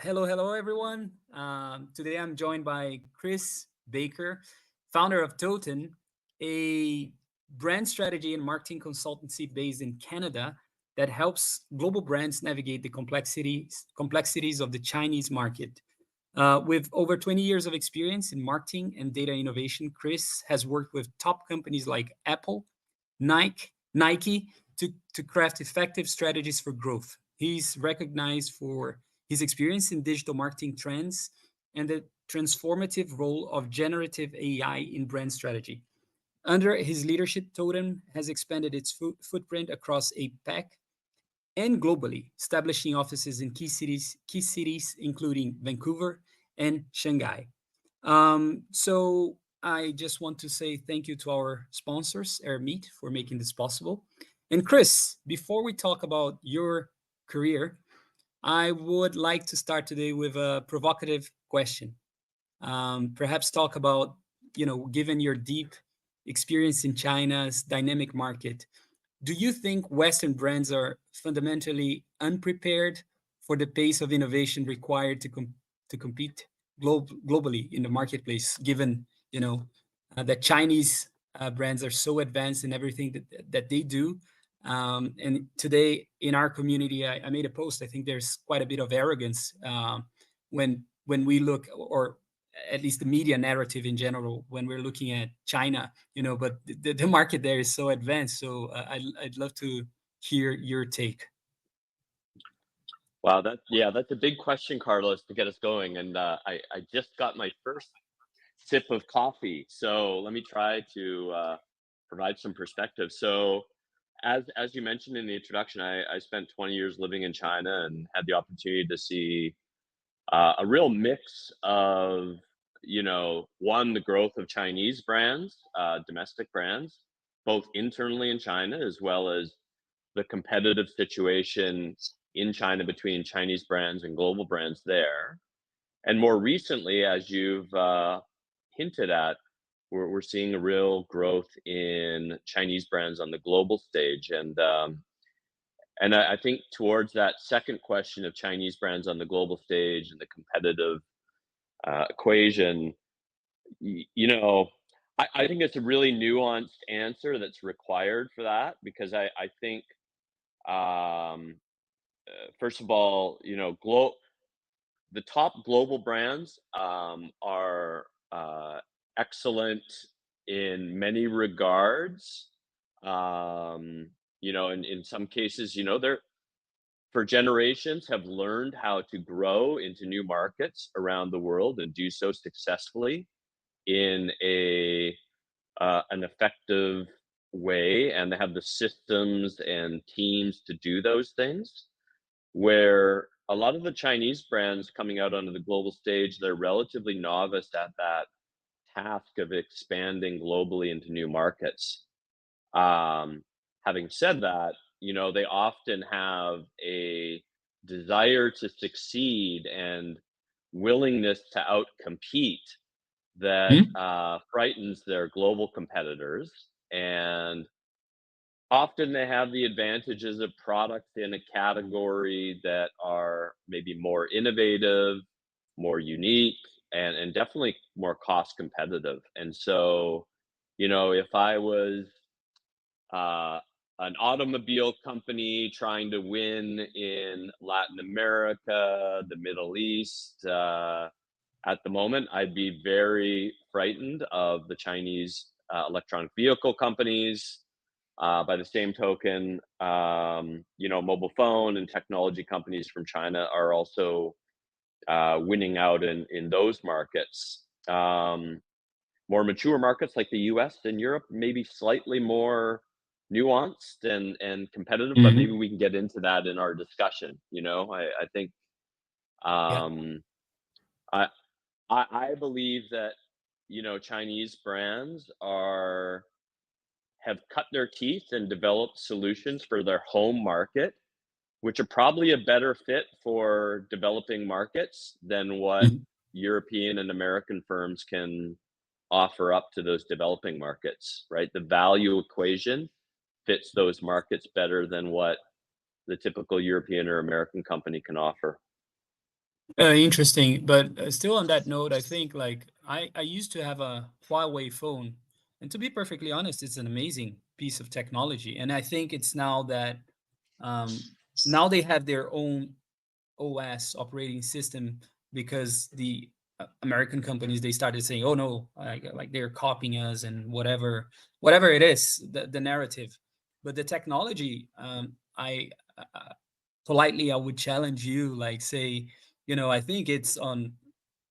Hello, everyone. Today I'm joined by Chris Baker, founder of Totem, a brand strategy and marketing consultancy based in Canada that helps global brands navigate the complexities of the Chinese market. With over 20 years of experience in marketing and data innovation, Chris has worked with top companies like Apple, Nike to craft effective strategies for growth. He's recognized for his experience in digital marketing trends and the transformative role of generative AI in brand strategy. Under his leadership, Totem has expanded its footprint across APAC and globally, establishing offices in key cities including Vancouver and Shanghai. So I just want to say thank you to our sponsors, Air Meat, for making this possible. And Chris, before we talk about your career, I would like to start today with a provocative question. Perhaps talk about, given your deep experience in China's dynamic market, do you think Western brands are fundamentally unprepared for the pace of innovation required to compete globally in the marketplace, given that Chinese brands are so advanced in everything that they do? And today in our community, I made a post. I think there's quite a bit of arrogance when we look, or at least the media narrative in general, when we're looking at China, but the market there is so advanced. So I'd love to hear your take. Wow, that's a big question, Carlos, to get us going. And I just got my first sip of coffee, so let me try to provide some perspective. So, as you mentioned in the introduction, I spent 20 years living in China and had the opportunity to see a real mix of, one, the growth of Chinese brands, domestic brands, both internally in China as well as the competitive situation in China between Chinese brands and global brands there. And more recently, as you've hinted at, we're seeing a real growth in Chinese brands on the global stage. And I think towards that second question of Chinese brands on the global stage and the competitive equation, I think it's a really nuanced answer that's required for that, because I think, um, first of all, the top global brands are excellent in many regards. In some cases, they're for generations have learned how to grow into new markets around the world and do so successfully in a an effective way, and they have the systems and teams to do those things. Where a lot of the Chinese brands coming out onto the global stage, they're relatively novice at that task of expanding globally into new markets. Um, Having said that, they often have a desire to succeed and willingness to outcompete that Hmm? frightens their global competitors. And often they have the advantages of products in a category that are maybe more innovative, more unique, and definitely more cost competitive. And so, if I was uh, an automobile company trying to win in Latin America, the Middle East, at the moment, I'd be very frightened of the Chinese electronic vehicle companies. By the same token, mobile phone and technology companies from China are also winning out in those markets. More mature markets like the US and Europe, maybe slightly more nuanced and competitive, but maybe Hmm. we can get into that in our discussion. I think Yeah. um, I, I believe that, Chinese brands have cut their teeth and developed solutions for their home market, which are probably a better fit for developing markets than what Mhm. European and American firms can offer up to those developing markets, right? The value equation fits those markets better than what the typical European or American company can offer. Interesting, but still on that note, I think like I used to have a Huawei phone, and to be perfectly honest, it's an amazing piece of technology. And I think it's now that um, now they have their own OS operating system because the American companies they started saying, "Oh no, like they're copying us and whatever it is, the narrative." But the technology, I politely I would challenge you, like say, I think it's on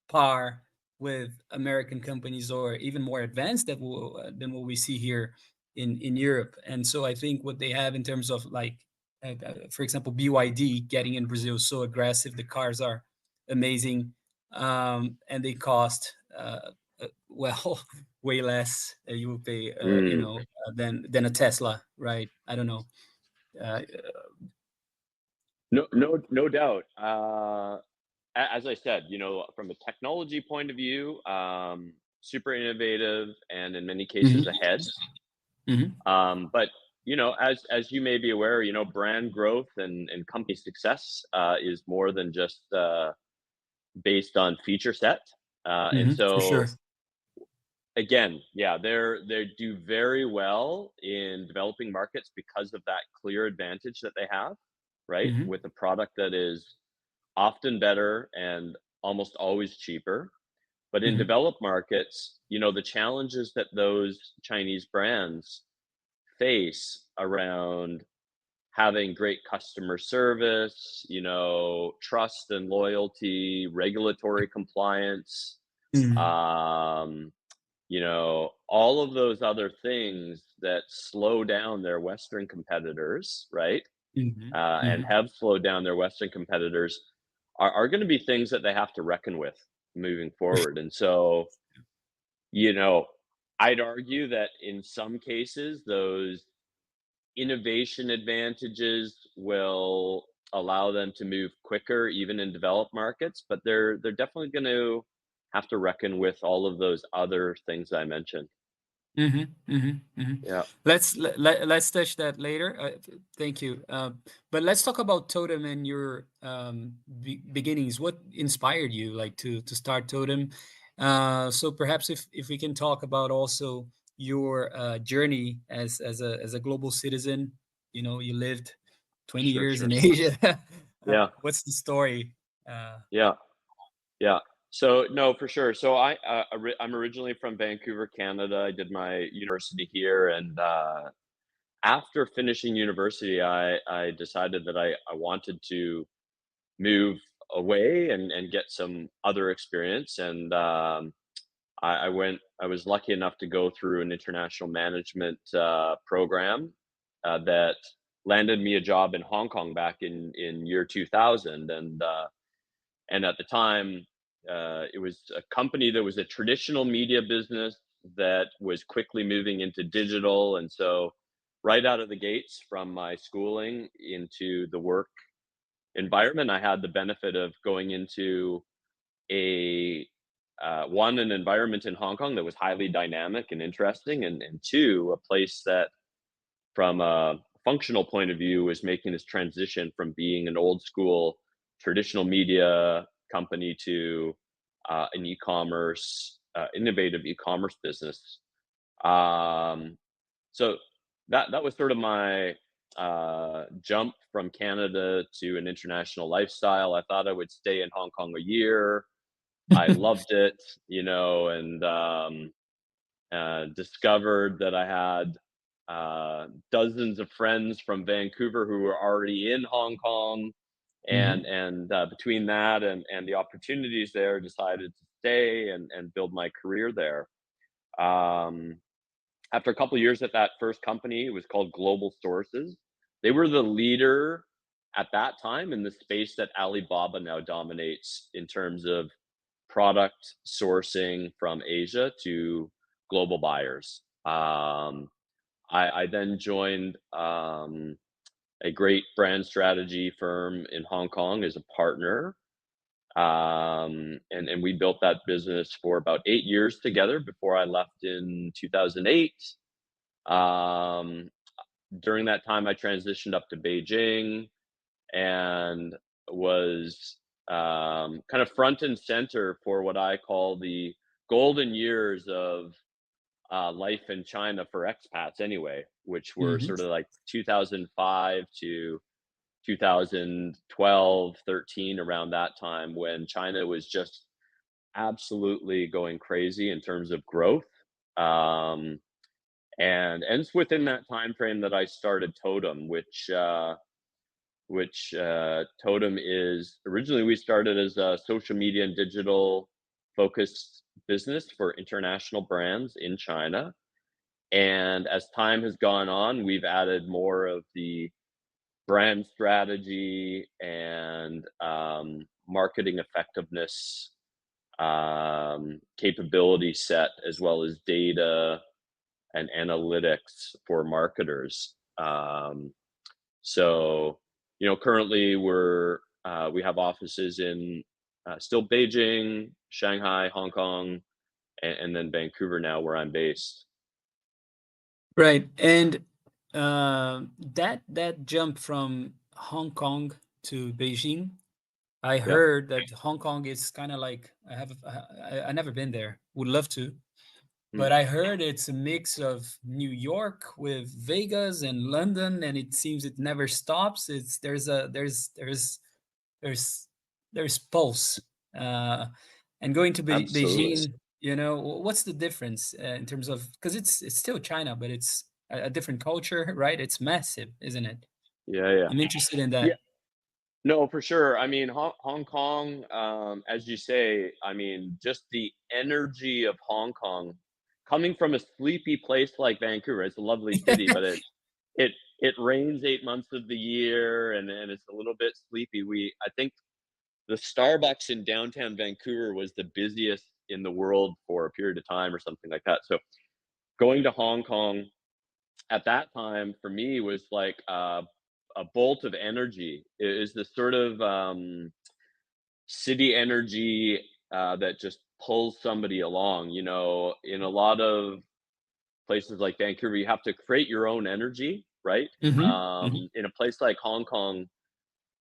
par with American companies or even more advanced than what we see here in Europe. And so I think what they have in terms of like, for example, BYD getting in Brazil so aggressive, the cars are amazing, and they cost well way less. You will pay, Mm. than a Tesla, right? I don't know. Uh, No, no, no doubt. As I said, from a technology point of view, super innovative and in many cases mhm, ahead. mhm, But as you may be aware, brand growth and company success is more than just based on feature set. And for so sure. again, yeah, they do very well in developing markets because of that clear advantage that they have, right? Mhm, With a product that is often better and almost always cheaper. But in mhm, developed markets, the challenges that those Chinese brands face around having great customer service, trust and loyalty, regulatory compliance, mhm, um, all of those other things that slow down their Western competitors, right? mhm, And mhm, have slowed down their Western competitors are going to be things that they have to reckon with moving for forward. And so, you know, I'd argue that in some cases, those innovation advantages will allow them to move quicker, even in developed markets, but they're definitely going to have to reckon with all of those other things I mentioned. Mhm, mhm, mhm. Yeah, Let's touch that later. Thank you. But let's talk about Totem and your beginnings. What inspired you, like, to start Totem? So perhaps if we can talk about also your journey as a global citizen. You lived 20 sure, years in sure. Asia. Yeah, What's the story? yeah. Yeah. So no, for sure. So I'm originally from Vancouver, Canada. I did my university here, and after finishing university, I decided that I wanted to move away and get some other experience. And I went. I was lucky enough to go through an international management program that landed me a job in Hong Kong back in year 2000, and at the time, it was a company that was a traditional media business that was quickly moving into digital. And so, right out of the gates from my schooling into the work environment, I had the benefit of going into a an environment in Hong Kong that was highly dynamic and interesting, and two, a place that from a functional point of view is making this transition from being an old school traditional media company to an e-commerce innovative e-commerce business. Um, so that was sort of my jump from Canada to an international lifestyle. I thought I would stay in Hong Kong a year. I loved it, and discovered that I had dozens of friends from Vancouver who were already in Hong Kong, Mhm, and between that and the opportunities there, decided to stay and build my career there. Um, After a couple of years at that first company, it was called Global Sources. They were the leader at that time in the space that Alibaba now dominates in terms of product sourcing from Asia to global buyers. I then joined a great brand strategy firm in Hong Kong as a partner. And we built that business for about 8 years together before I left in 2008. Um, During that time, I transitioned up to Beijing and was kind of front and center for what I call the golden years of life in China for expats anyway, which were Hmm. sort of like 2005 to 2012, 13, around that time when China was just absolutely going crazy in terms of growth. Um, and it's within that time frame that I started Totem, which Totem is originally we started as a social media and digital focused business for international brands in China. And as time has gone on, we've added more of the brand strategy and marketing effectiveness capability set, as well as data and analytics for marketers. So, currently we have offices in still Beijing, Shanghai, Hong Kong, and then Vancouver now, where I'm based. Right. And that jump from Hong Kong to Beijing, I Yeah. heard that Hong Kong is kind of like I never been there. Would love to, Hmm. but I heard it's a mix of New York with Vegas and London, and it seems it never stops. It's there's there's pulse. Uh, and going to Absolutely. Beijing, what's the difference in terms of, because it's still China, but it's a different culture, right? It's massive, isn't it? Yeah, yeah. I'm interested in that. Yeah. No, for sure. I mean, Hong Kong, as you say, I mean, just the energy of Hong Kong coming from a sleepy place like Vancouver. It's a lovely city, but it it rains 8 months of the year, and it's a little bit sleepy. I think the Starbucks in downtown Vancouver was the busiest in the world for a period of time or something like that. So going to Hong Kong at that time for me was like a bolt of energy. It is the sort of city energy that just pulls somebody along. In a lot of places like Vancouver, you have to create your own energy, right? Hmm. Hmm. In a place like Hong Kong,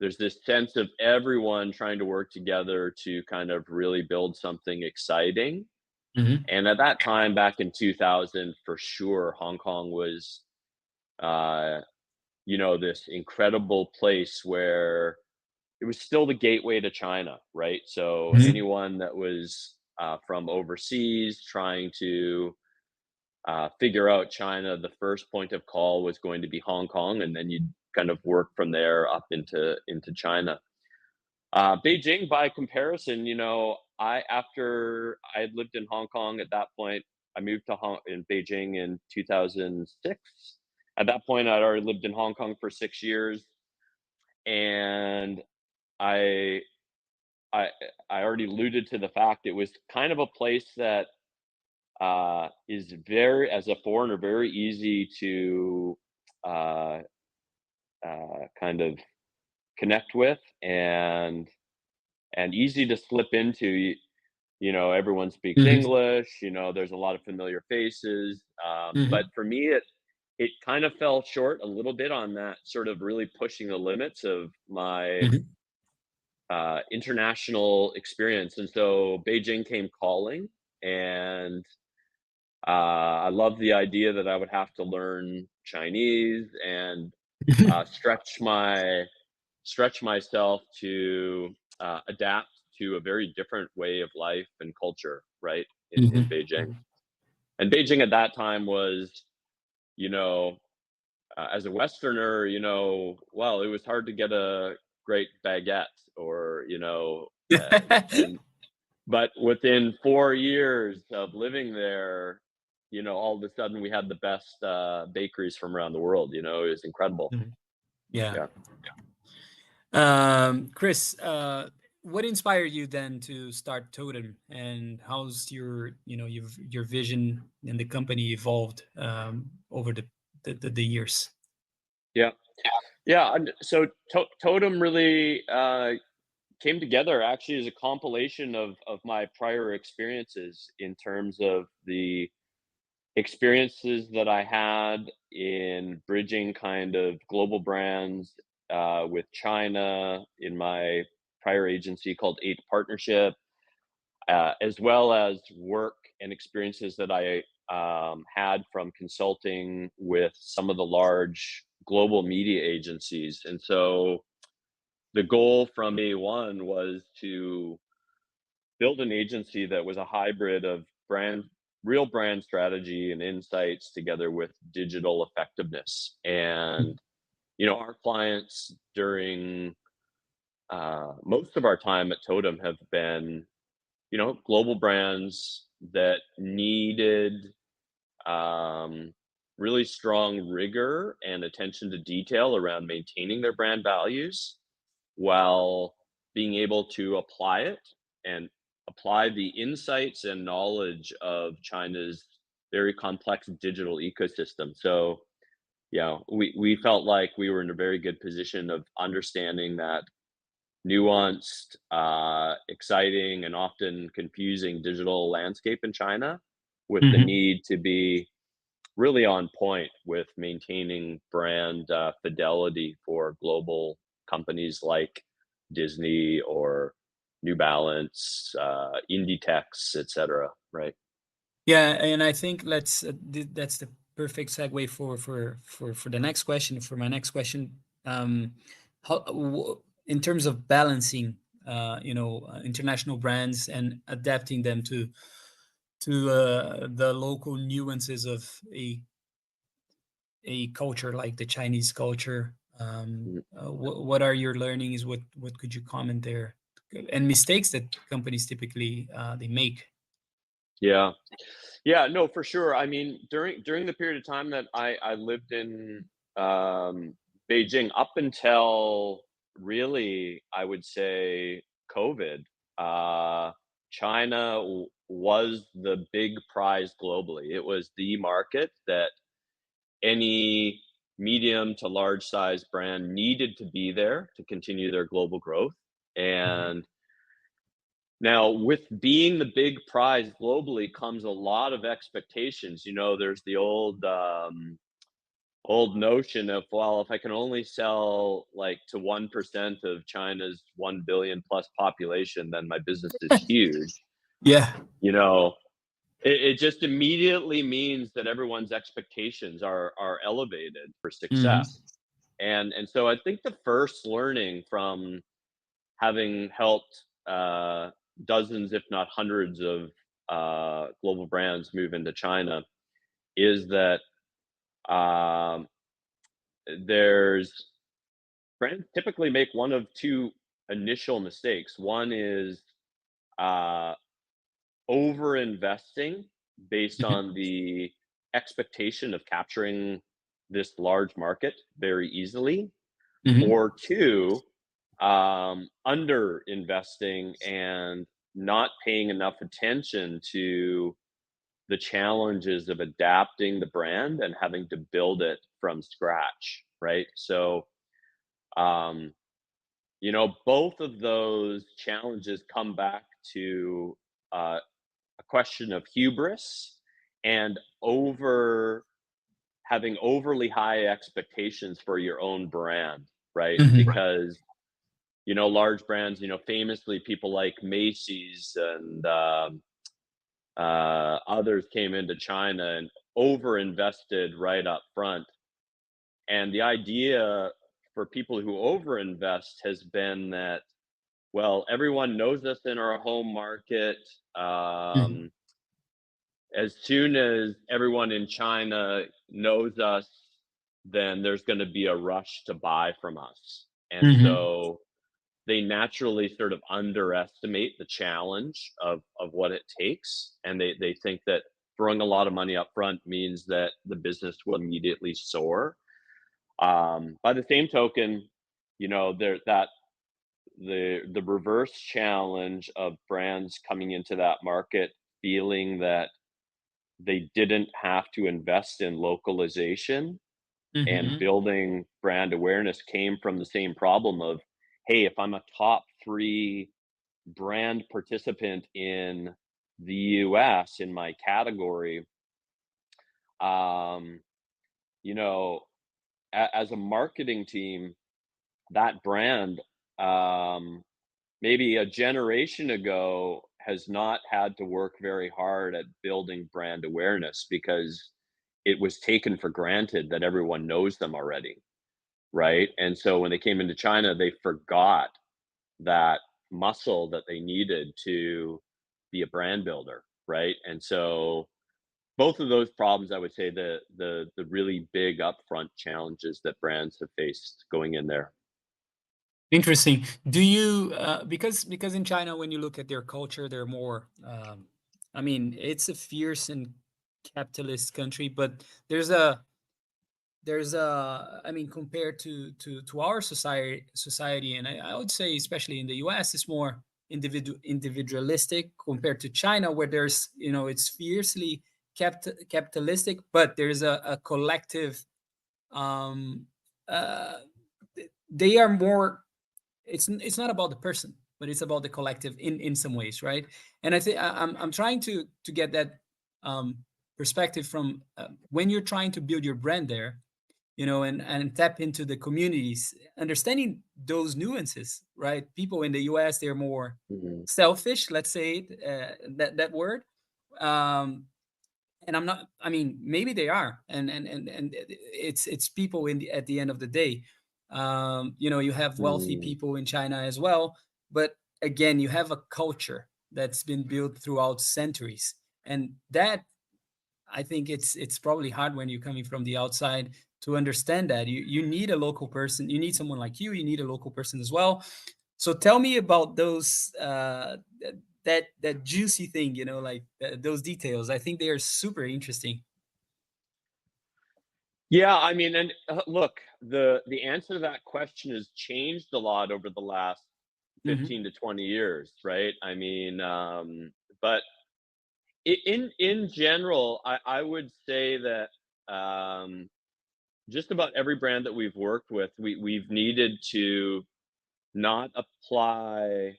there's this sense of everyone trying to work together to kind of really build something exciting. Hmm. And at that time, back in 2000, for sure, Hong Kong was, uh, this incredible place where it was still the gateway to China, right? So Hmm. anyone that was from overseas trying to figure out China, the first point of call was going to be Hong Kong, and then you'd kind of work from there up into China. Beijing, by comparison, I after I had lived in Hong Kong at that point, I moved to in Beijing in 2006. At that point, I'd already lived in Hong Kong for 6 years, and I I I already alluded to the fact it was kind of a place that is very, as a foreigner, very easy to uh, kind of connect with and easy to slip into. Everyone speaks Hmm. English. There's a lot of familiar faces. But Hmm. for me, it kind of fell short a little bit on that sort of really pushing the limits of my Hmm. international experience. And so Beijing came calling, and I love the idea that I would have to learn Chinese and stretch myself to adapt to a very different way of life and culture, right? In Beijing, Hmm. and Beijing at that time was, you know, as a Westerner, well, it was hard to get a great baguette, or and but within 4 years of living there, all of a sudden we had the best bakeries from around the world. It was incredible. Yeah. Yeah. Chris, what inspired you then to start Totem, and how's your vision and the company evolved over the years? Yeah. Yeah. And so Totem really came together actually as a compilation of my prior experiences in terms of the experiences that I had in bridging kind of global brands with China in my prior agency called Eight Partnership, as well as work and experiences that I had from consulting with some of the large global media agencies. And so the goal from day one was to build an agency that was a hybrid of real brand strategy and insights together with digital effectiveness. And, our clients during most of our time at Totem have been, global brands that needed um, really strong rigor and attention to detail around maintaining their brand values while being able to apply it and apply the insights and knowledge of China's very complex digital ecosystem. So, we felt like we were in a very good position of understanding that nuanced, exciting, and often confusing digital landscape in China with the Hmm. need to be really on point with maintaining brand fidelity for global companies like Disney or New Balance, Inditex, etc. Right? Yeah, and I think that's the perfect segue for the next question. For my next question, in terms of balancing, international brands and adapting them to the local nuances of a culture like the Chinese culture. Mhm. What are your learnings? What could you comment there? And mistakes that companies typically they make. Yeah, yeah, no, for sure. I mean, during the period of time that I lived in um, Beijing, up until really, I would say COVID, uh, China was the big prize globally. It was the market that any medium to large size brand needed to be there to continue their global growth. Mhm. And now, with being the big prize globally comes a lot of expectations. There's the old notion of, well, if I can only sell like to 1% of China's 1 billion plus population, then my business is huge. Yeah. You know, it just immediately means that everyone's expectations are elevated for Hmm. success. And so I think the first learning from having helped dozens, if not hundreds, of global brands move into China is that um, there's brands typically make one of two initial mistakes. One is uh, over investing based Hmm. on the expectation of capturing this large market very easily, Hmm. or two, under investing and not paying enough attention to the challenges of adapting the brand and having to build it from scratch, right? So, um, both of those challenges come back to a question of hubris and having overly high expectations for your own brand, right? Hmm. Because large brands, famously people like Macy's and others came into China and over invested right up front. And the idea for people who over invest has been that, well, everyone knows us in our home market. Hmm. Um, as soon as everyone in China knows us, then there's going to be a rush to buy from us. And Hmm. so they naturally sort of underestimate the challenge of what it takes, and they think that throwing a lot of money up front means that the business will immediately soar. By the same token, there that the reverse challenge of brands coming into that market feeling that they didn't have to invest in localization and Hmm. building brand awareness came from the same problem of, hey, if I'm a top three brand participant in the US in my category, um, you know, as a marketing team, that brand um, maybe a generation ago has not had to work very hard at building brand awareness because it was taken for granted that everyone knows them already, right? And so when they came into China, they forgot that muscle that they needed to be a brand builder, right? And so both of those problems, I would say the really big upfront challenges that brands have faced going in there. Interesting. Do you because in China, when you look at their culture, they're more. I mean, it's a fierce and capitalist country, but there's a I mean, compared to our society, and I would say especially in the US, it's more individualistic compared to China, where there's, it's fiercely capitalistic, but there's a collective. um uh they are more. It's not about the person, but it's about the collective in some ways, right? And I think I'm trying to get that perspective from, when you're trying to build your brand there, and tap into the communities, understanding those nuances, right? People in the US, they're more Mhm, selfish, let's say it, that word. um and I'm not. I mean, maybe they are, and it's people at the end of the day. You have wealthy mm, people in China as well, but again, you have a culture that's been built throughout centuries, and that, I think, it's probably hard when you're coming from the outside to understand that you need a local person. You need someone like you. You need a local person as well. So tell me about those, that juicy thing, like, those details. I think they are super interesting. yeah, I mean, and, look, the answer to that question has changed a lot over the last Hmm. 15 to 20 years, right? I mean, but in general, I would say that, just about every brand that we've worked with, we've needed to not apply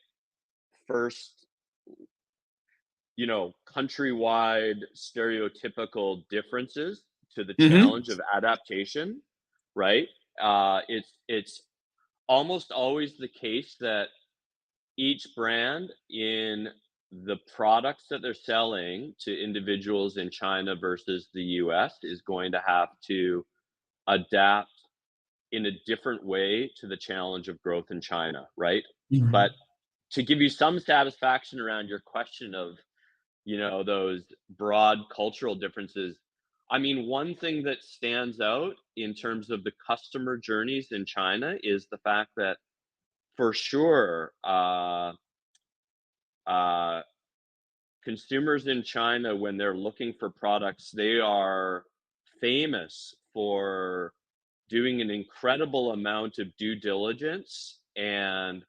first, countrywide stereotypical differences to the Hmm. challenge of adaptation, right? It's almost always the case that each brand in the products that they're selling to individuals in China versus the US is going to have to adapt in a different way to the challenge of growth in China, right? But Hmm. to give you some satisfaction around your question of, those broad cultural differences, I mean, one thing that stands out in terms of the customer journeys in China is the fact that for sure, uh, consumers in China, when they're looking for products, they are famous for doing an incredible amount of due diligence and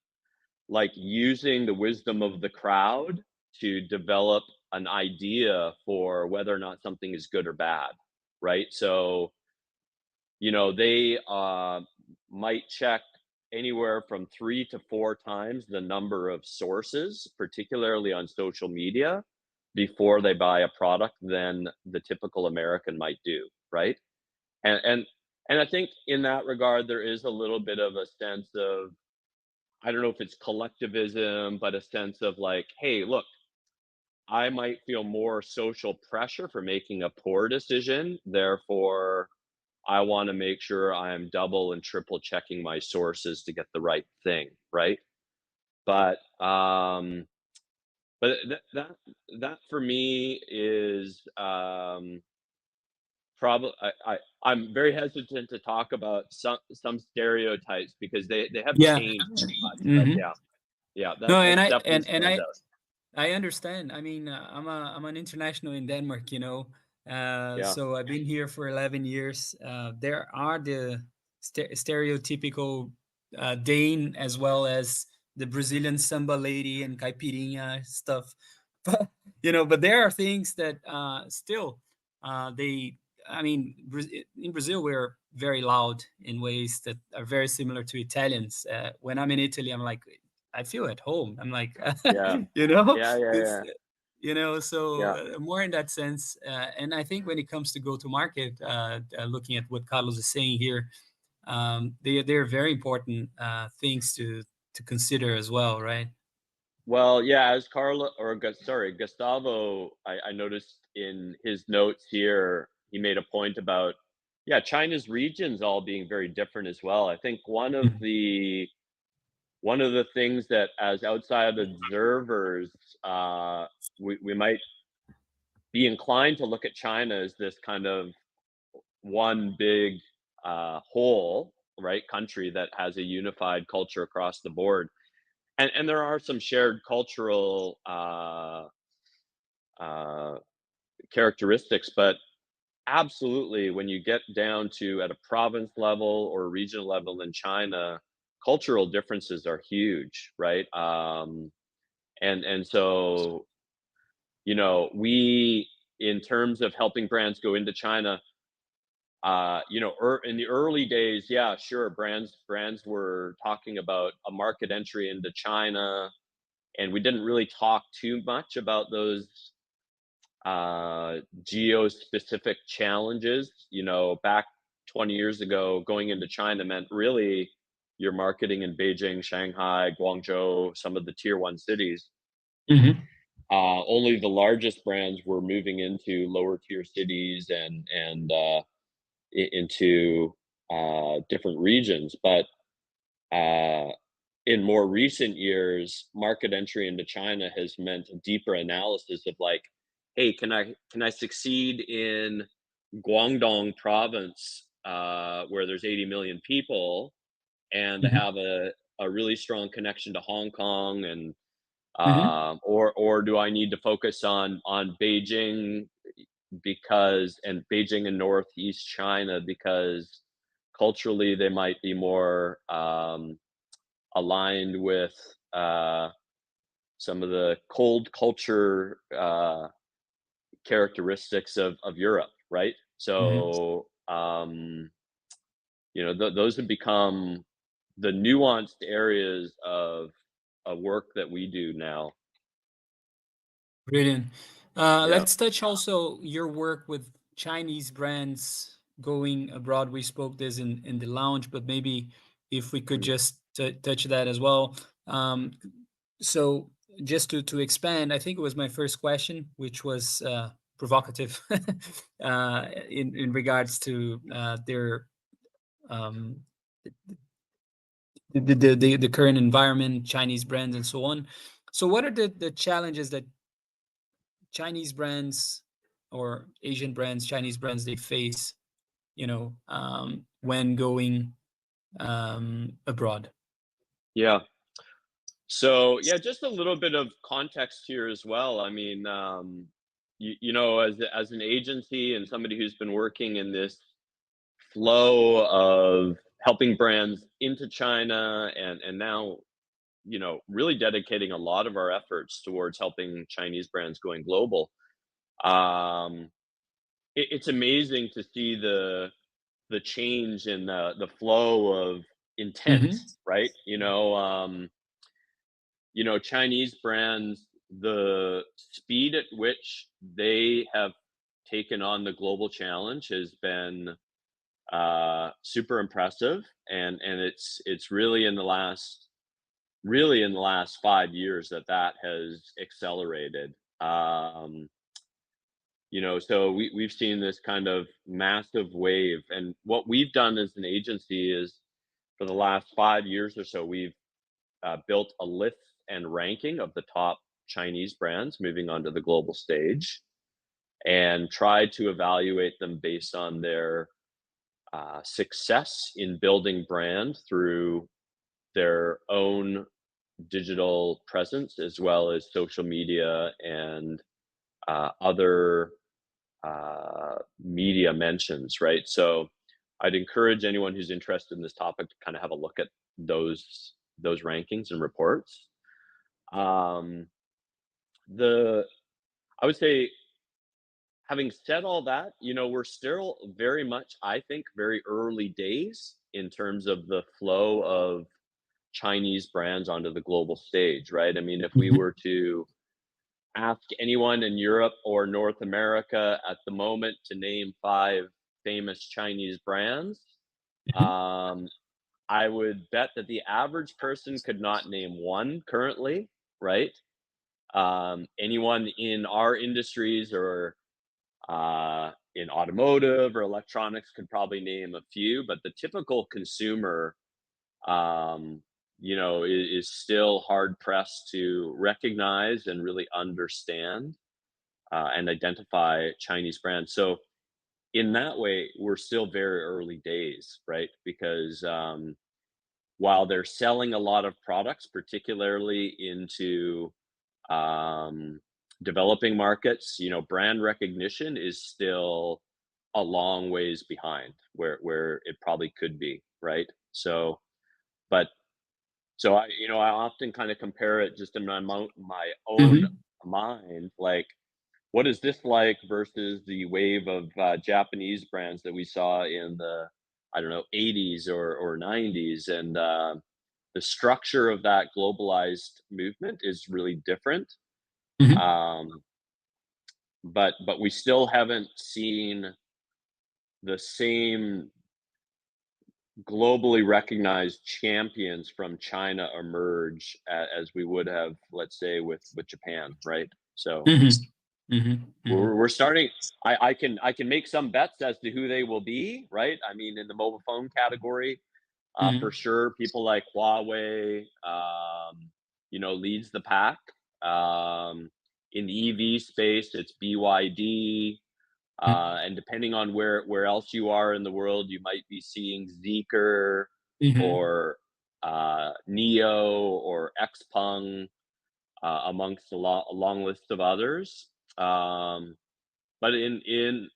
like using the wisdom of the crowd to develop an idea for whether or not something is good or bad, right? So, they might check anywhere from 3 to 4 times the number of sources, particularly on social media, before they buy a product than the typical American might do, right? And and and I think in that regard, there is a little bit of a sense of, I don't know if it's collectivism, but a sense of like, hey, look, I might feel more social pressure for making a poor decision. Therefore, I want to make sure I am double and triple checking my sources to get the right thing, right? But that for me is probably I'm very hesitant to talk about some stereotypes because they have Yeah. changed so much. But Hmm. yeah, yeah, No, that and I definitely and stands out. I understand. I mean, I'm an international in Denmark, Yeah, so I've been here for 11 years. There are the stereotypical Dane, as well as the Brazilian samba lady and caipirinha stuff. But but there are things that, still, they. I mean, in Brazil, we're very loud in ways that are very similar to Italians. When I'm in Italy, I'm like, I feel at home. I'm like, yeah, you know, yeah, yeah, it's, yeah, so, yeah. more in that sense. And I think when it comes to go to market, looking at what Carlos is saying here, they're very important things to consider as well, right? Well, yeah, as Carlo or sorry, Gustavo, I noticed in his notes here, he made a point about, yeah, China's regions all being very different as well. I think Mhm. one of the things that as outside observers, we might be inclined to look at China as this kind of one big whole, right, country that has a unified culture across the board. And there are some shared cultural uh, characteristics, but absolutely, when you get down to at a province level or regional level in China, cultural differences are huge, right? And so we in terms of helping brands go into China, in the early days, yeah, sure, brands were talking about a market entry into China, and we didn't really talk too much about those geo-specific challenges. Back 20 years ago, going into China meant really you're marketing in Beijing, Shanghai, Guangzhou, some of the tier one cities. Mhm. Only the largest brands were moving into lower tier cities and into different regions. But uh, in more recent years, market entry into China has meant a deeper analysis of like, hey, can I succeed in Guangdong province, where there's 80 million people, and Mhm. have a really strong connection to Hong Kong, and Mhm. or do I need to focus on Beijing, and Beijing and Northeast China, because culturally they might be more aligned with some of the cold culture characteristics of Europe, right? Mhm. So those have become the nuanced areas of work that we do now. Brilliant. Yeah. Let's touch also your work with Chinese brands going abroad. We spoke this in the lounge, but maybe if we could Mhm. just touch that as well. Um, so just to expand, I think it was my first question, which was provocative in regards to their um, the current environment, Chinese brands, and so on. So, what are the challenges that Chinese brands or Asian brands, Chinese brands they face, when going abroad? Yeah. So yeah, just a little bit of context here as well. I mean, as an agency and somebody who's been working in this flow of helping brands into China, and now really dedicating a lot of our efforts towards helping Chinese brands going global. Um, it's amazing to see the change in the flow of intent, Hmm. right? Chinese brands, the speed at which they have taken on the global challenge has been super impressive, and it's really in the last 5 years that has accelerated. So we've seen this kind of massive wave, and what we've done as an agency is for the last 5 years or so, we've built a list and ranking of the top Chinese brands moving onto the global stage, and tried to evaluate them based on their success in building brand through their own digital presence, as well as social media and other media mentions, right? So I'd encourage anyone who's interested in this topic to kind of have a look at those rankings and reports. Um, the I would say, having said all that, we're still very much, I think, very early days in terms of the flow of Chinese brands onto the global stage, right? I mean, if we Hmm. were to ask anyone in Europe or North America at the moment to name five famous Chinese brands, Hmm. um, I would bet that the average person could not name one currently. right? Anyone in our industries or in automotive or electronics could probably name a few, but the typical consumer, um, is still hard pressed to recognize and really understand and identify Chinese brands. So in that way, we're still very early days, right? Because while they're selling a lot of products, particularly into um, developing markets, brand recognition is still a long ways behind where it probably could be, right? So, but I often kind of compare it just in my own Hmm. mind, like what is this like versus the wave of Japanese brands that we saw in the, I don't know, 80s or 90s, and the structure of that globalized movement is really different. Hmm. Um, but we still haven't seen the same globally recognized champions from China emerge as we would have, let's say, with Japan, right? So Hmm. Hmm. Hmm. we're starting. I can make some bets as to who they will be, right? I mean, in the mobile phone category, for Hmm. sure, people like Huawei, leads the pack. In the EV space, it's BYD. And depending on where else you are in the world, you might be seeing Zeekr Hmm. or Neo or Xpeng amongst a long list of others. Um, but and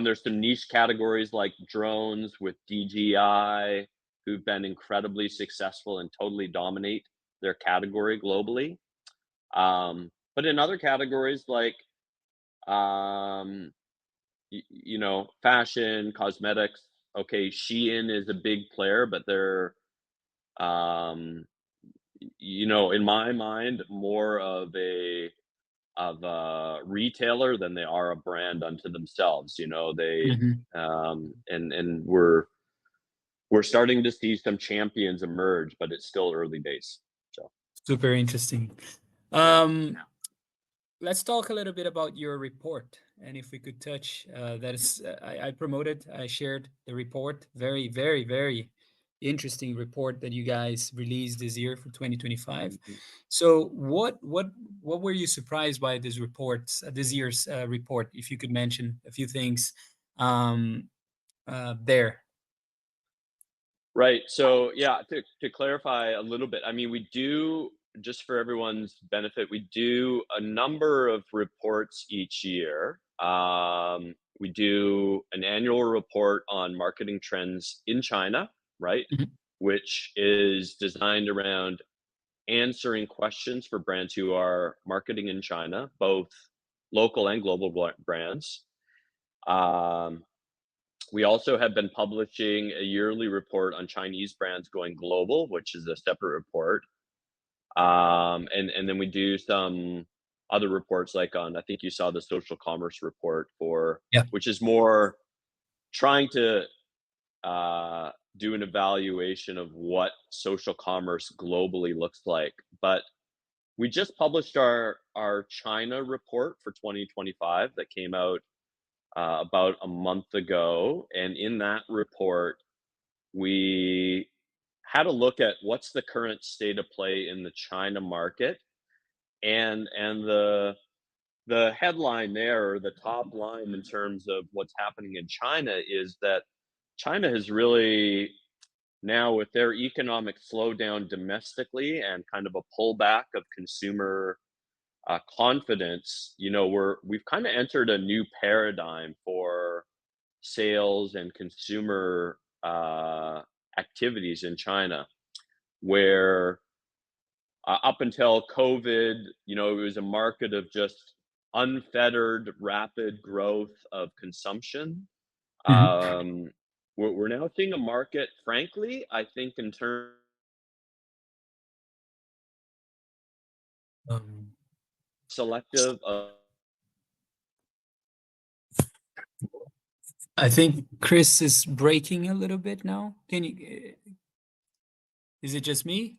there's some niche categories like drones with DJI, who've been incredibly successful and totally dominate their category globally. But in other categories like um, fashion, cosmetics. Okay, Shein is a big player, but they're, um, in my mind, more of a retailer than they are a brand unto themselves. They Hmm. and we're starting to see some champions emerge, but it's still early days. So Super interesting. yeah. Um, let's talk a little bit about your report, and if we could touch that is, I promoted, I shared the report. Very, very, very interesting report that you guys released this year for 2025. Mhm. So, what were you surprised by this reports, this year's report? If you could mention a few things um, there. Right. So, yeah, to clarify a little bit, I mean, we do, just for everyone's benefit, we do a number of reports each year. We do an annual report on marketing trends in China, right? Mhm. Which is designed around answering questions for brands who are marketing in China, both local and global brands. Um, we also have been publishing a yearly report on Chinese brands going global, which is a separate report. And then we do some other reports, like on, I think you saw the social commerce report for, Yeah. which is more trying to do an evaluation of what social commerce globally looks like. But we just published our China report for 2025 that came out about a month ago, and in that report we had a look at what's the current state of play in the China market, and the headline there, or the top line in terms of what's happening in China, is that China has really, now with their economic slowdown domestically and kind of a pullback of consumer confidence, we've kind of entered a new paradigm for sales and consumer activities in China, where up until COVID, it was a market of just unfettered, rapid growth of consumption. Mhm. Um, we're now seeing a market, frankly, I think, in terms Um, selective of. I think Chris is breaking a little bit now. Can you? Is it just me?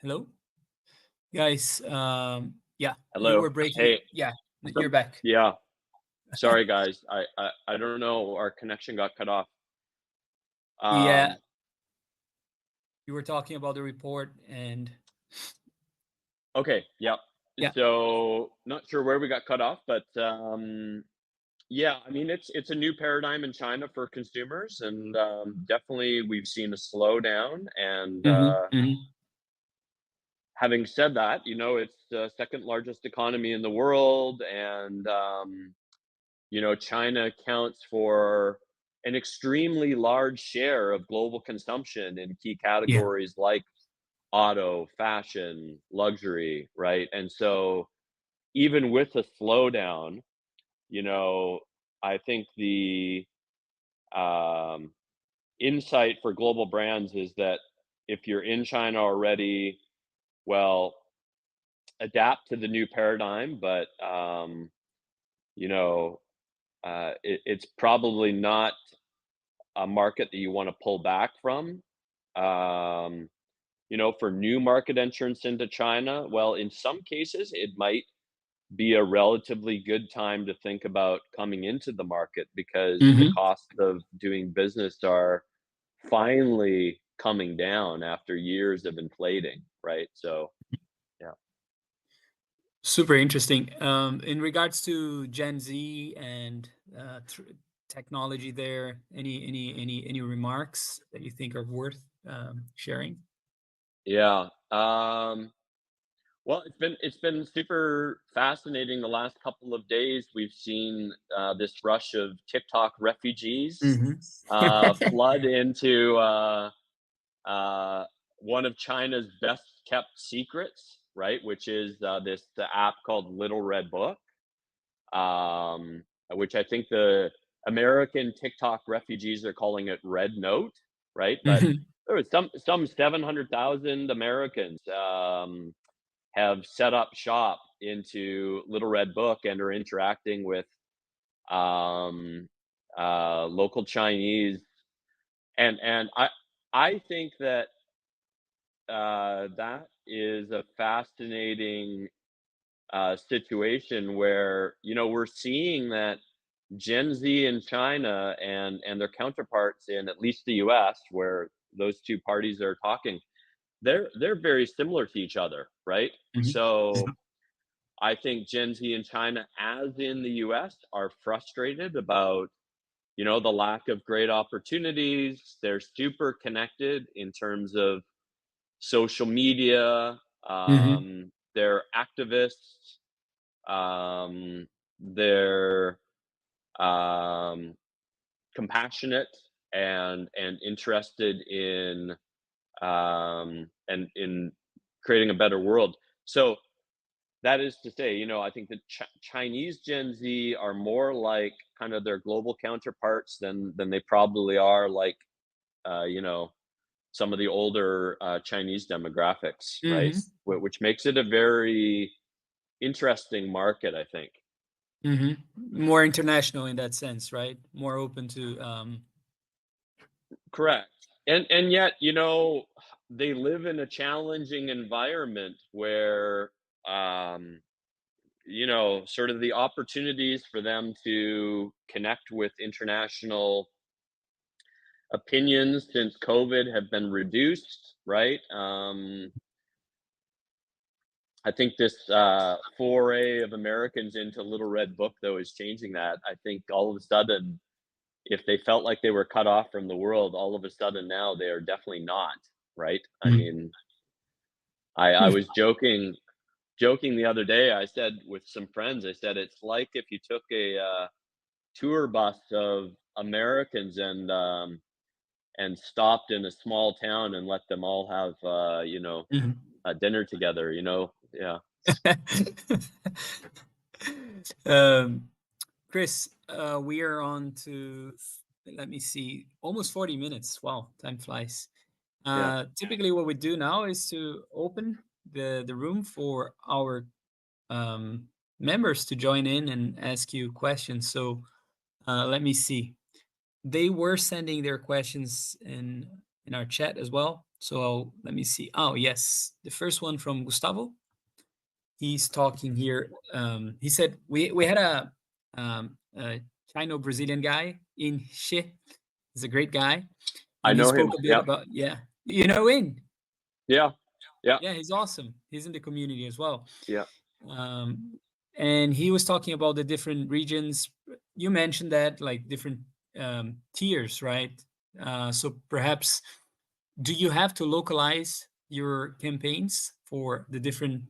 Hello? Guys, yeah, you Hello. were breaking. Hey, Yeah, you're some back. yeah. Sorry guys. I don't know. Our connection got cut off. Yeah, Um. you were talking about the report, and Okay. Yeah. yeah. So not sure where we got cut off, but yeah. I mean, it's a new paradigm in China for consumers, and definitely we've seen a slowdown. And Hmm. Hmm. having said that, it's the second largest economy in the world, and China accounts for an extremely large share of global consumption in key Yeah. categories like auto, fashion, luxury, right? And so even with a slowdown, you know, I think the um, insight for global brands is that if you're in China already, well, adapt to the new paradigm, but you know, it's probably not a market that you want to pull back from. Um, for new market entrants into China, well, in some cases, it might be a relatively good time to think about coming into the market because the Hmm. costs of doing business are finally coming down after years of inflating, right? So, yeah. Super interesting. In regards to Gen Z and technology, there, any remarks that you think are worth sharing? Yeah. Well, it's been super fascinating the last couple of days. We've seen this rush of TikTok refugees Hmm. flood into uh, one of China's best kept secrets, right? Which is this the app called Little Red Book, which I think the American TikTok refugees are calling it Red Note, right? But Hmm. there was some 700,000 Americans have set up shop into Little Red Book and are interacting with um, local Chinese, and I think that that is a fascinating situation where we're seeing that Gen Z in China and their counterparts in at least the U.S., where those two parties are talking, they're very similar to each other, right? So I think Gen Z in China, as in the US, are frustrated about, the lack of great opportunities. They're super connected in terms of social media. Hmm. They're activists. They're um, compassionate and interested in creating a better world. So that is to say, I think the Chinese Gen Z are more like kind of their global counterparts than they probably are like uh, you know some of the older Chinese demographics, right? Hmm. Which makes it a very interesting market, I think. Hmm. More international in that sense, right? More open to. Correct. And yet, they live in a challenging environment where sort of the opportunities for them to connect with international opinions since COVID have been reduced, right? I think this foray of Americans into Little Red Book, though, is changing that. I think all of a sudden, if they felt like they were cut off from the world, all of a sudden now they are definitely not, right? I Mhm. mean, I was joking the other day. I said with some friends, I said it's like if you took a tour bus of Americans and stopped in a small town and let them all have Mhm. dinner together. Yeah, um, Chris, we are on to, let me see, almost 40 minutes. Wow, time flies. yeah. Typically, what we do now is to open the room for our um, members to join in and ask you questions. So let me see. They were sending their questions in our chat as well. So let me see. Oh, yes. The first one from Gustavo. he's talking here. He said we had a Chino Brazilian guy in She. He's a great guy, I and he know spoke him. a bit Yeah. about, yeah. You know In? Yeah. Yeah. Yeah, he's awesome. He's in the community as well. Yeah. Um, and he was talking about the different regions. You mentioned that, like, different tiers, right? So perhaps, do you have to localize your campaigns for the different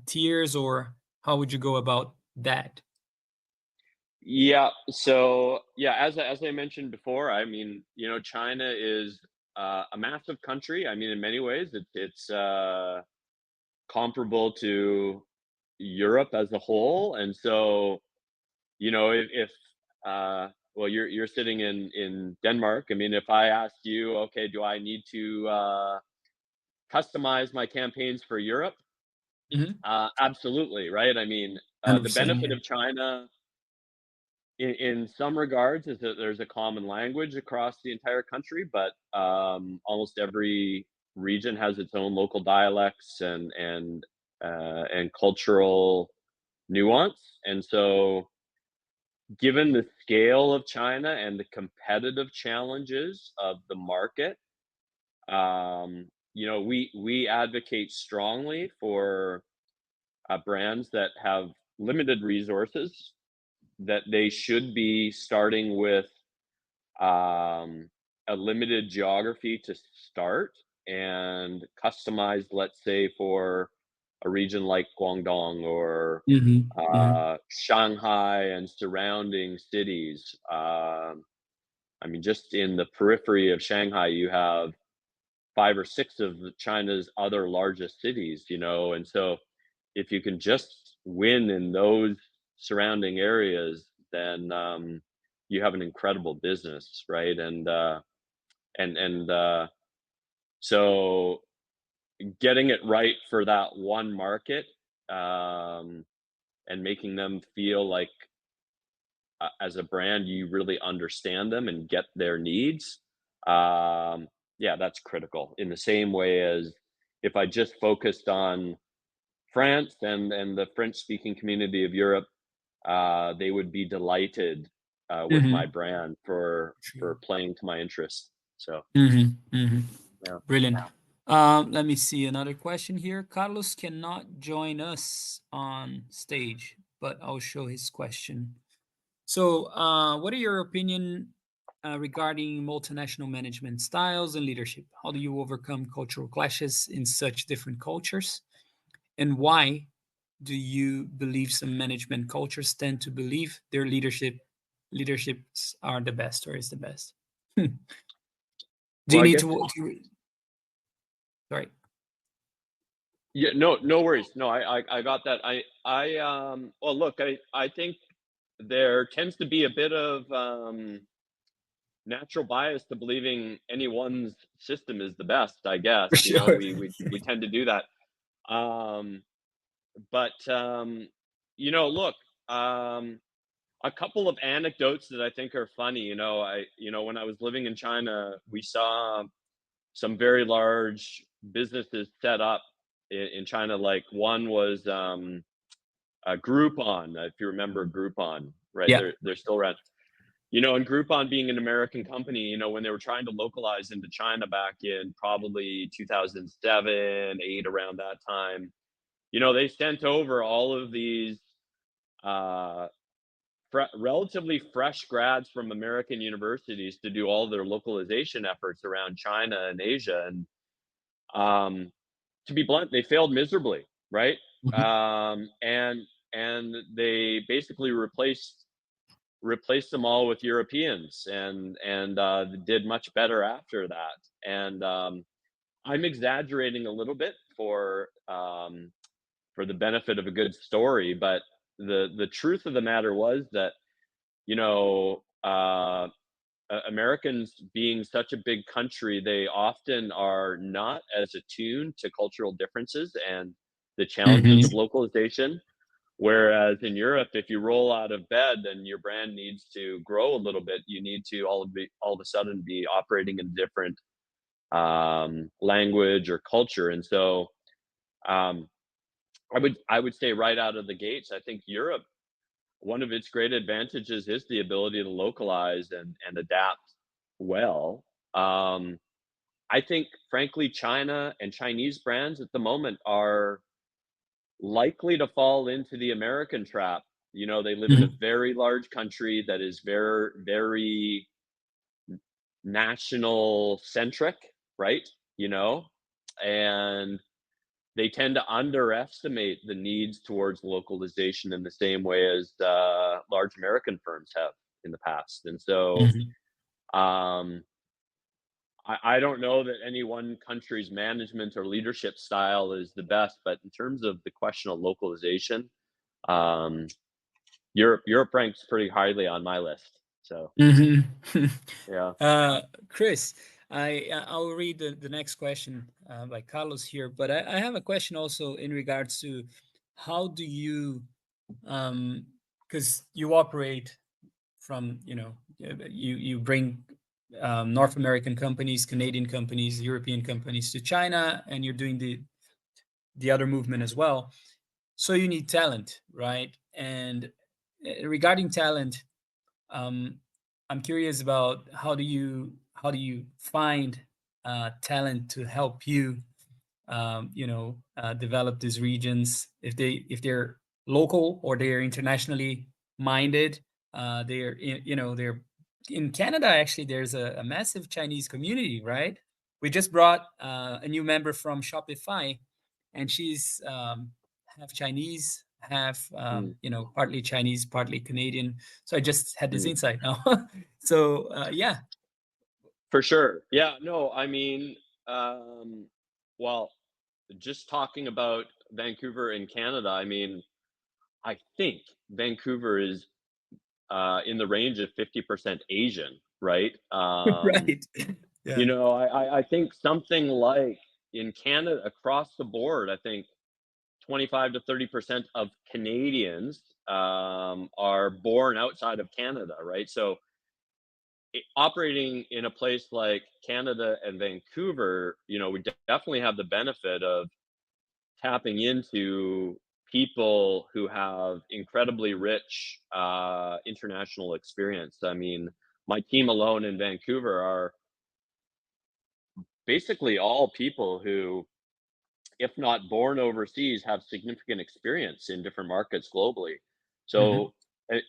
tiers, or how would you go about that? Yeah. So yeah, as I mentioned before, I mean, China is a massive country. I mean, in many ways, it's comparable to Europe as a whole, and so if well, you're sitting in Denmark. I mean, if I asked you, okay, do I need to customize my campaigns for Europe? Hmm. Absolutely, right? I mean, the 100%. benefit Yeah. of China in some regards is that there's a common language across the entire country, but almost every region has its own local dialects and cultural nuance. And so, given the scale of China and the competitive challenges of the market, we advocate strongly for brands that have limited resources, that they should be starting with um, a limited geography to start and customized, let's say, for a region like Guangdong or Hmm. Hmm. Shanghai and surrounding cities. I mean, just in the periphery of Shanghai, you have five or six of China's other largest cities, and so if you can just win in those surrounding areas, then you have an incredible business, right? And so getting it right for that one market, um, and making them feel like as a brand you really understand them and get their needs. Yeah, that's critical. In the same way as if I just focused on France and the French speaking community of Europe, they would be delighted with my Hmm. brand for True. playing to my interest. So Hmm. Hmm. yeah. Brilliant. Let me see another question here. Carlos cannot join us on stage, but I'll show his question. So, what are your opinion regarding multinational management styles and leadership? How do you overcome cultural clashes in such different cultures? And why do you believe some management cultures tend to believe their leaderships are the best or is the best? Do you Well, I need guess. to? Sorry. Yeah, no worries. No, I got that. Well, look, I think there tends to be a bit of natural bias to believing anyone's system is the best, I guess. For sure. We tend to do that. Um, but look, um, a couple of anecdotes that I think are funny. When I was living in China, we saw some very large businesses set up in China. Like one was Groupon, if you remember Groupon, right? Yeah. They're still around. And Groupon being an American company, when they were trying to localize into China back in probably 2007, 8, around that time, they sent over all of these uh, relatively fresh grads from American universities to do all their localization efforts around China and Asia. And to be blunt, they failed miserably, right? Mhm. And they basically replaced them all with Europeans, and did much better after that. And I'm exaggerating a little bit for the benefit of a good story, but the truth of the matter was that you know Americans, being such a big country, they often are not as attuned to cultural differences and the challenges of Mhm. localization. Whereas in Europe, if you roll out of bed and your brand needs to grow a little bit, you need to all of a sudden be operating in a different language or culture. And so, um, I would say right out of the gates, I think Europe, one of its great advantages is the ability to localize and adapt well. Um, I think, frankly, China and Chinese brands at the moment are likely to fall into the American trap. You know, they live in a Mhm. very large country that is very, very national centric, right? You know, and they tend to underestimate the needs towards localization in the same way as large American firms have in the past. And so Mhm. um, I don't know that any one country's management or leadership style is the best, but in terms of the question of localization, um, Europe ranks pretty highly on my list. So Mhm. yeah. Chris, I'll read the next question by Carlos here, but I have a question also in regards to how do you, because you operate from, you bring North American companies, Canadian companies, European companies to China, and you're doing the other movement as well. So you need talent, right? And regarding talent, um, I'm curious about how do you find talent to help you, develop these regions if they're local or they're internationally minded. They're in Canada. Actually, there's a massive Chinese community, right? We just brought a new member from Shopify, and she's half Chinese, half Mm, partly Chinese, partly Canadian. So I just had this mm. insight now. So yeah. For sure. Yeah, no, I mean, um, well, just talking about Vancouver in Canada, I mean, I think Vancouver is in the range of 50% Asian, right? Right. You Yeah. know, I think something like in Canada across the board, I think 25 to 30% of Canadians are born outside of Canada, right? So operating in a place like Canada and Vancouver, you know, we definitely have the benefit of tapping into people who have incredibly rich international experience. I mean, my team alone in Vancouver are basically all people who, if not born overseas, have significant experience in different markets globally. Hmm. So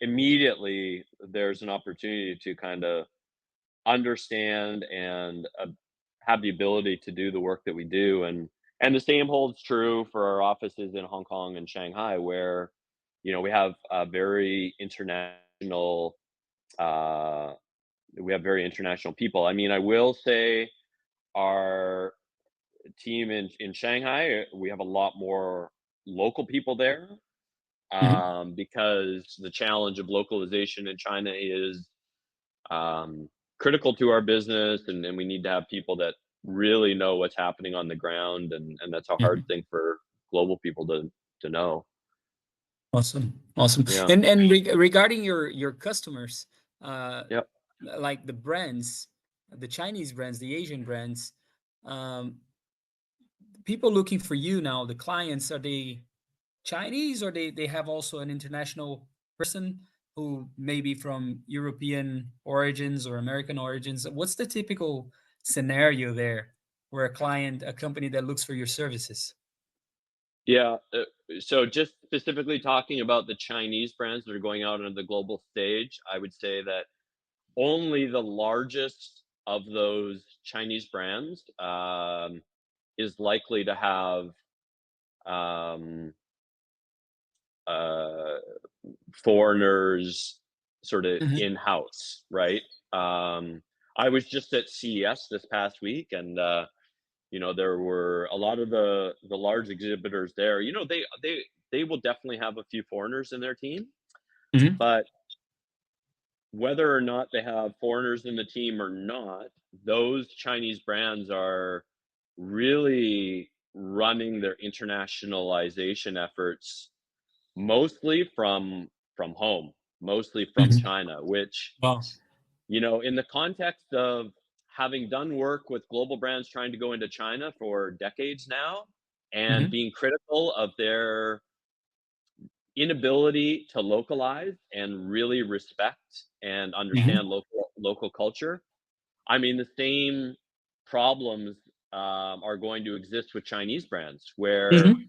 immediately there's an opportunity to kind of understand and have the ability to do the work that we do. And the same holds true for our offices in Hong Kong and Shanghai, where you know uh, we have very international people. I mean, I will say our team in Shanghai, we have a lot more local people there, Hmm. because the challenge of localization in China is um, critical to our business, and we need to have people that really know what's happening on the ground, and that's a hard Hmm. thing for global people to know. Awesome, awesome. Yeah. And regarding your customers, uh, Yep. like the brands, the Chinese brands, the Asian brands, um, people looking for you now, the clients, are they Chinese, or they have also an international person who may be from European origins or American origins? What's the typical scenario there where a company that looks for your services? Yeah. So just specifically talking about the Chinese brands that are going out on the global stage, I would say that only the largest of those Chinese brands is likely to have um, uh, foreigners sort of Hmm. in-house, right? Um, I was just at CES this past week, and you know there were a lot of the large exhibitors there. You know, they will definitely have a few foreigners in their team, Hmm. but whether or not they have foreigners in the team or not, those Chinese brands are really running their internationalization efforts mostly from home, mostly from Hmm. China, which, Wow. you know, in the context of having done work with global brands trying to go into China for decades now, and Hmm. being critical of their inability to localize and really respect and understand Hmm. local culture. I mean, the same problems are going to exist with Chinese brands, where Hmm.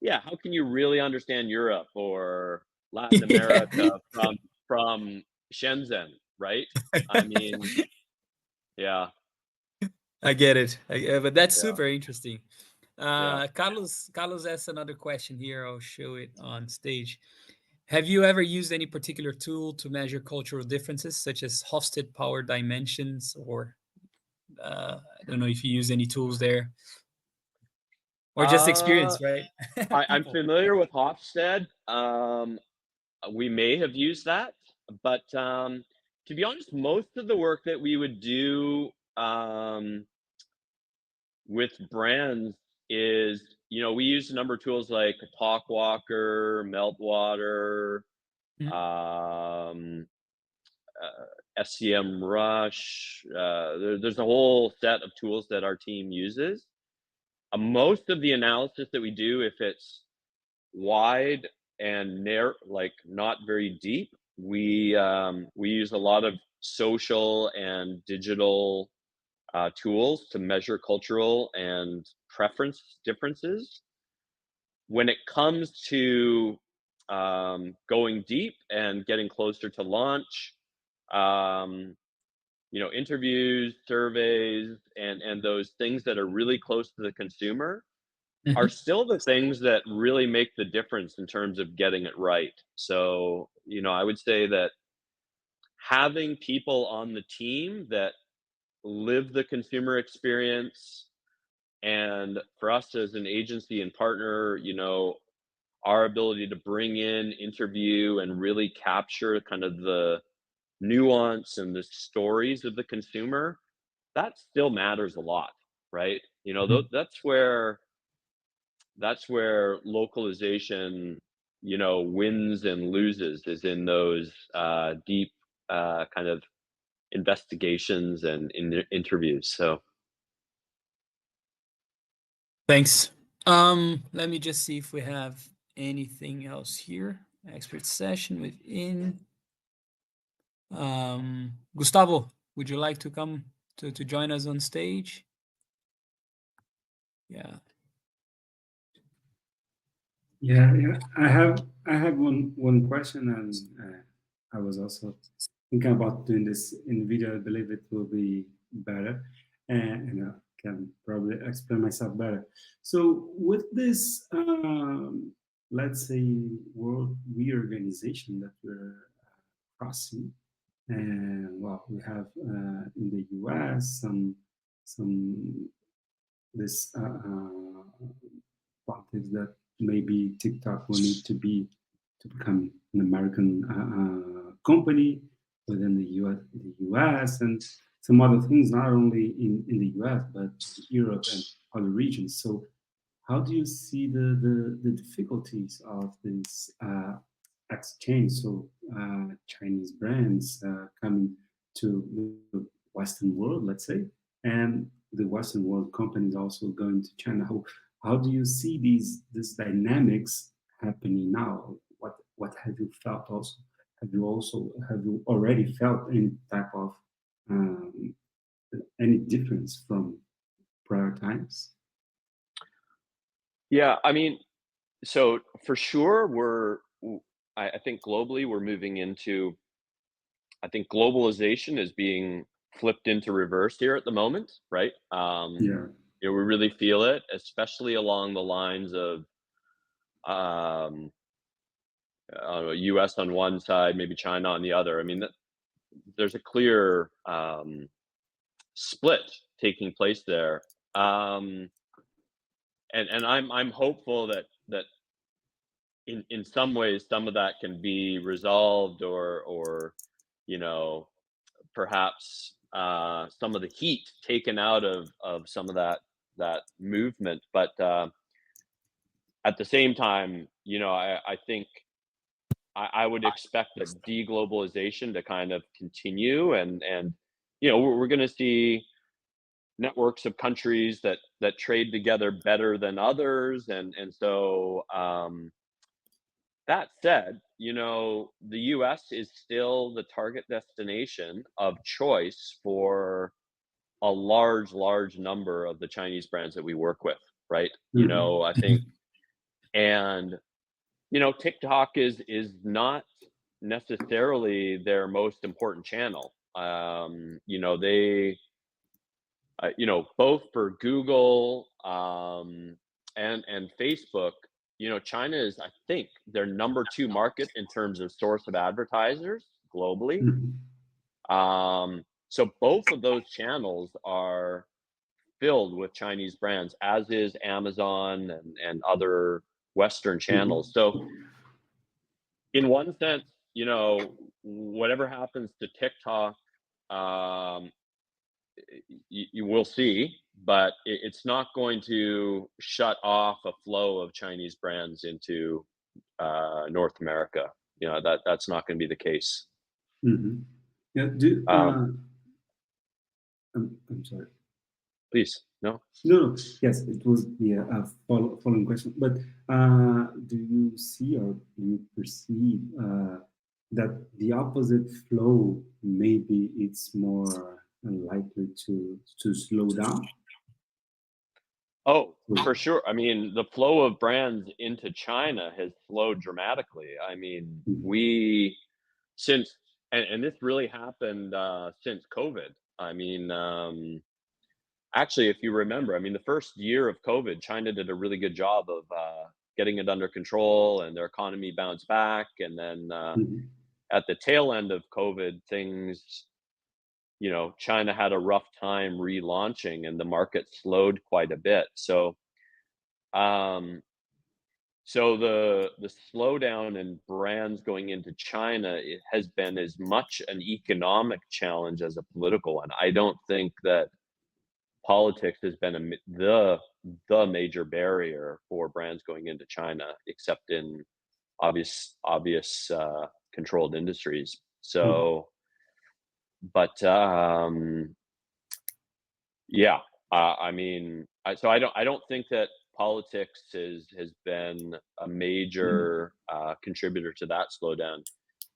yeah, how can you really understand Europe or Latin Yeah. America from Shenzhen, right? I mean, yeah, I get it. But that's yeah, super interesting. yeah. Carlos asked another question here. I'll show it on stage. Have you ever used any particular tool to measure cultural differences, such as Hofstede power dimensions, or I don't know if you use any tools there, or just Uh, experience, right? I'm People. familiar with Hofstede. We may have used that, but to be honest, most of the work that we would do with brands is, we use a number of tools like Talkwalker, Meltwater, Mhm. um, SCM Rush. There's a whole set of tools that our team uses. Most of the analysis that we do, if it's wide and narrow, like not very deep, we use a lot of social and digital tools to measure cultural and preference differences. When it comes to going deep and getting closer to launch, um, interviews, surveys, and those things that are really close to the consumer are Mhm. still the things that really make the difference in terms of getting it right. So, I would say that having people on the team that live the consumer experience, and for us as an agency and partner, our ability to bring in, interview, and really capture kind of the nuance and the stories of the consumer, that still matters a lot, right? Mhm. That's where localization, wins and loses, is in those deep kind of investigations and interviews. So Thanks. Let me just see if we have anything else here. Expert session within. Gustavo, would you like to come to join us on stage? Yeah. Yeah, yeah. I have one question, and I was also thinking about doing this in video. I believe it will be better, and I can probably explain myself better. So with this, let's say, world reorganization that we're crossing, and well, we have in the U.S. some this politics that maybe TikTok will need to become an American company within the US, and some other things, not only in the US but Europe and other regions. So how do you see the difficulties of this exchange? So Chinese brands coming to the Western world, let's say, and the Western world companies also going to China. How do you see these dynamics happening now? What have you felt also? Have you already felt any type of um, any difference from prior times? yeah, I mean, so for sure, I think globally we're moving into, I think globalization is being flipped into reverse here at the moment, right? Yeah, We really feel it, especially along the lines of um, I don't know, U.S. on one side, maybe China on the other. I mean, there's a clear split taking place there, and I'm hopeful that in some ways some of that can be resolved, or you know perhaps some of the heat taken out of some of that movement. But at the same time, I think I would expect that deglobalization to kind of continue, and we're going to see networks of countries that trade together better than others, and so that said, the US is still the target destination of choice for a large number of the Chinese brands that we work with, right? Mhm. I think, and TikTok is not necessarily their most important channel. They both for Google and Facebook, China is, I think, their number two market in terms of source of advertisers globally. Mhm. So both of those channels are filled with Chinese brands, as is Amazon and other Western channels. Mhm. So in one sense, whatever happens to TikTok, um, you will see, but it's not going to shut off a flow of Chinese brands into North America. That's not going to be the case. Mhm. Yeah. Do Um, I'm sorry. please, no. No, no. Yes, it was a following question. But do you see or do you perceive that the opposite flow maybe it's more likely to slow down? Oh, So, for sure. I mean, the flow of brands into China has slowed dramatically. I mean, mhm. we since and this really happened since COVID. I mean, actually, if you remember, I mean, the first year of COVID, China did a really good job of getting it under control, and their economy bounced back. And then Mhm. at the tail end of COVID, things, China had a rough time relaunching, and the market slowed quite a bit. Um, so the slowdown in brands going into China, it has been as much an economic challenge as a political one. I don't think that politics has been the major barrier for brands going into China, except in obvious controlled industries. Mhm. So, but yeah, I mean, I don't think that politics has been a Mhm. major contributor to that slowdown.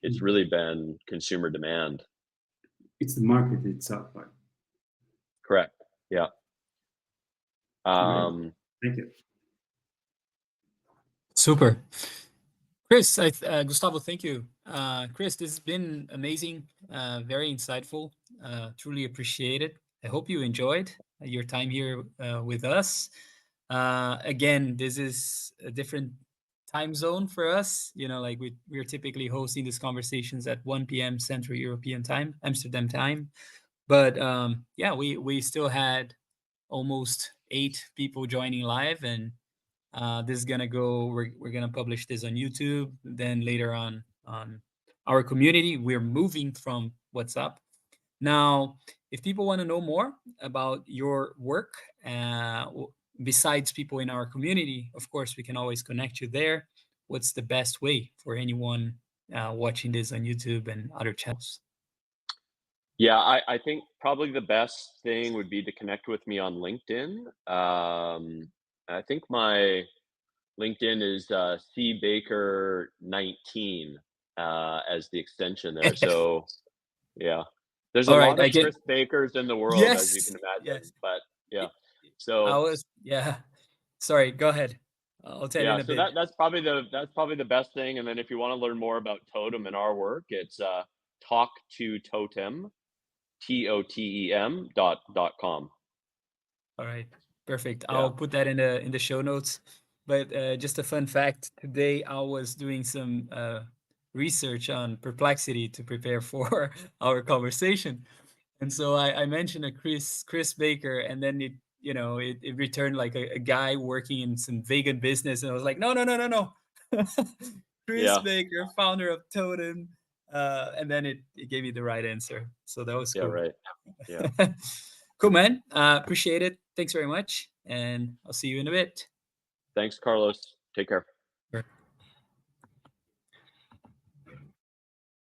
It's Mhm. really been consumer demand. It's the market itself, right? Correct. Yeah. Great. Um, Thank you. Super. Chris, Gustavo, thank you. Chris, this has been amazing, very insightful. Truly appreciate it. I hope you enjoyed your time here with us. Again, this is a different time zone for us. Like we're typically hosting these conversations at 1 p.m. Central European time, Amsterdam time. But yeah, we still had almost 8 people joining live, and this is gonna go. We're gonna publish this on YouTube. Then later on our community, we're moving from WhatsApp now. If people want to know more about your work, besides people in our community, of course, we can always connect you there. What's the best way for anyone watching this on YouTube and other channels? yeah, I think probably the best thing would be to connect with me on LinkedIn. I think my LinkedIn is C Baker 19 as the extension there. So yeah, there's a All right, lot I of get. Chris Bakers in the world, as you can Yes, imagine. yes. But yeah, It- I so was, yeah. Sorry, go ahead. I'll tell you yeah, in a so bit. that's probably the best thing. And then if you want to learn more about Totem and our work, it's talk to Totem, TOTEM.com. All right, perfect. Yeah, I'll put that in the show notes. But just a fun fact: today I was doing some research on perplexity to prepare for our conversation, and so I mentioned a Chris Baker, and then it returned like a guy working in some vegan business, and I was like, no, no, no, no, no, Chris yeah, Baker, founder of Totem, and then it gave me the right answer, so that was yeah, cool. right. Yeah. Cool, man. Appreciate it. Thanks very much. And I'll see you in a bit. Thanks, Carlos. Take care.